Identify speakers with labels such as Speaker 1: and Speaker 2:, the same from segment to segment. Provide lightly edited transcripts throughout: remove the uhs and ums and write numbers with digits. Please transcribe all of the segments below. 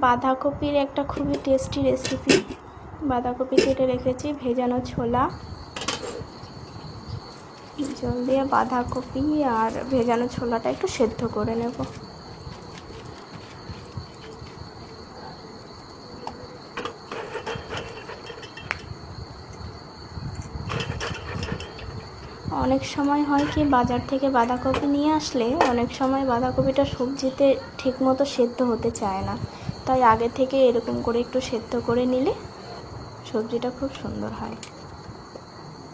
Speaker 1: বাঁধাকপির একটা খুবই টেস্টি রেসিপি। বাঁধাকপি কেটে রেখেছি, ভেজানো ছোলা, জল দিয়ে বাঁধাকপি আর ভেজানো ছোলাটা একটু সেদ্ধ করে নেব। অনেক সময় হয় কি, বাজার থেকে বাঁধাকপি নিয়ে আসলে অনেক সময় বাঁধাকপিটা সবজিতে ঠিকমতো সেদ্ধ হতে চায় না, তাই আগে থেকে এরকম করে একটু সেদ্ধ করে নিলে সবজিটা খুব সুন্দর হয়।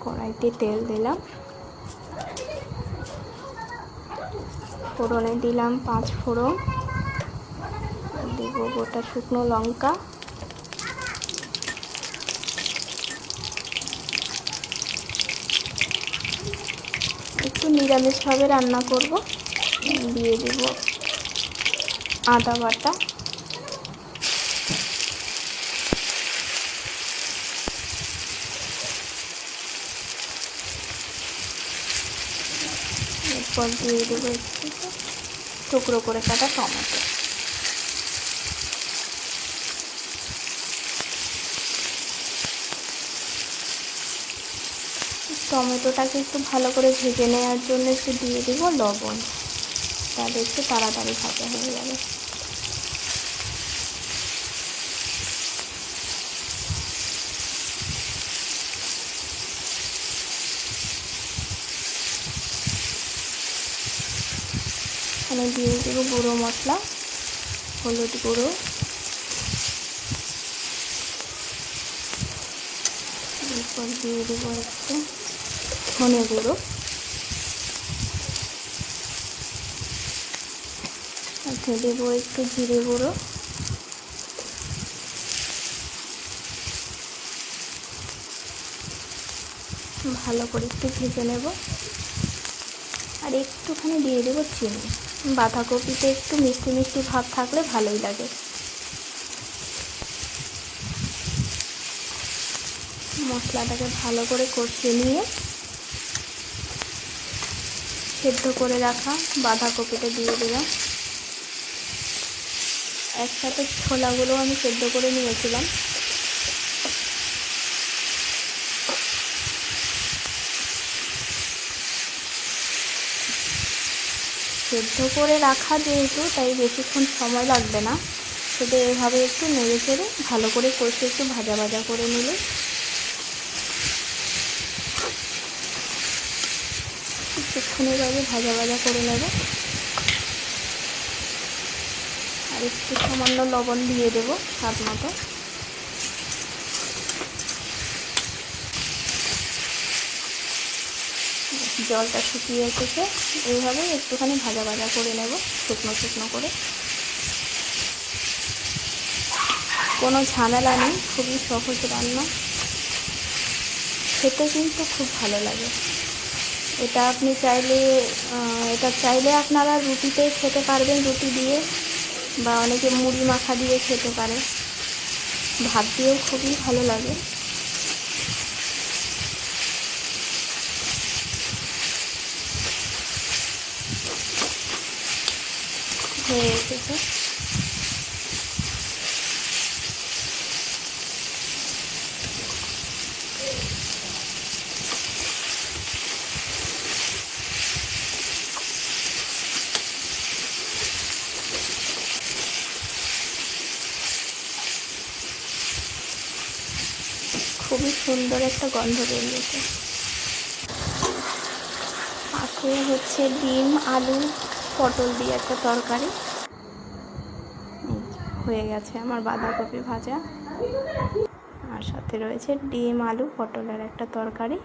Speaker 1: কড়াইতে তেল দিলাম, ফোড়নে দিলাম 5 ফোড়ন, দিব গোটা শুকনো লঙ্কা, একটু নিরামিষভাবে রান্না করব। দিয়ে দেব আদা বাটা, এরপর দিয়ে দেবো একটু টুকরো করে কাটা টমেটো। টমেটোটাকে একটু ভালো করে ভেজে নেওয়ার জন্য একটু দিয়ে দেব লবণ, তাহলে একটু তাড়াতাড়ি ভাজা হয়ে যাবে। এখানে দিয়ে দেবো গুঁড়ো মশলা, হলুদ গুঁড়ো, এরপর দিয়ে দেবো একটু ধনে গুঁড়ো, সাথে দেবো একটু জিরে গুঁড়ো, ভালো করে একটু ভেজে নেব। আর একটুখানি দিয়ে দেবো চিনি। বাঁধাকপিতে একটু মিষ্টি মিষ্টি ভাব থাকলে ভালোই লাগে। মশলাটাকে ভালো করে কষিয়ে নিয়ে সেদ্ধ করে রাখা বাঁধাকপিটা দিয়ে দিলাম। একসাথে ছোলাগুলো আমি সেদ্ধ করে নিয়েছিলাম। সেদ্ধ করে রাখা যেহেতু, তাই বেশিক্ষণ সময় লাগবে না। শুধু এভাবে একটু নেড়ে চেড়ে ভালো করে কষে একটু ভাজা ভাজা করে নিলে, কিছুক্ষণ এভাবে ভাজা ভাজা করে নেব। আর একটু সামান্য লবণ দিয়ে দেব স্বাদ মতো। জলটা শুকিয়ে এসেছে, এইভাবে একটুখানি ভাজা ভাজা করে নেব, শুকনো শুকনো করে। কোনো ঝামেলা নেই, খুবই সহজ রান্না, খেতে কিন্তু খুব ভালো লাগে। এটা চাইলে আপনারা রুটিতে খেতে পারবেন, রুটি দিয়ে, বা অনেকে মুড়ি মাখা দিয়ে খেতে পারে, ভাত দিয়েও খুবই ভালো লাগে। হয়ে এসেছে। খুবই সুন্দর একটা গন্ধ বেরিয়েছে। পাশে হচ্ছে ডিম, আলু, পটল দিয়ে একটা তরকারি হয়ে গেছে আমার বাঁধাকপি ভাজা, আর সাথে রয়েছে ডিম, আলু, পটলের একটা তরকারি।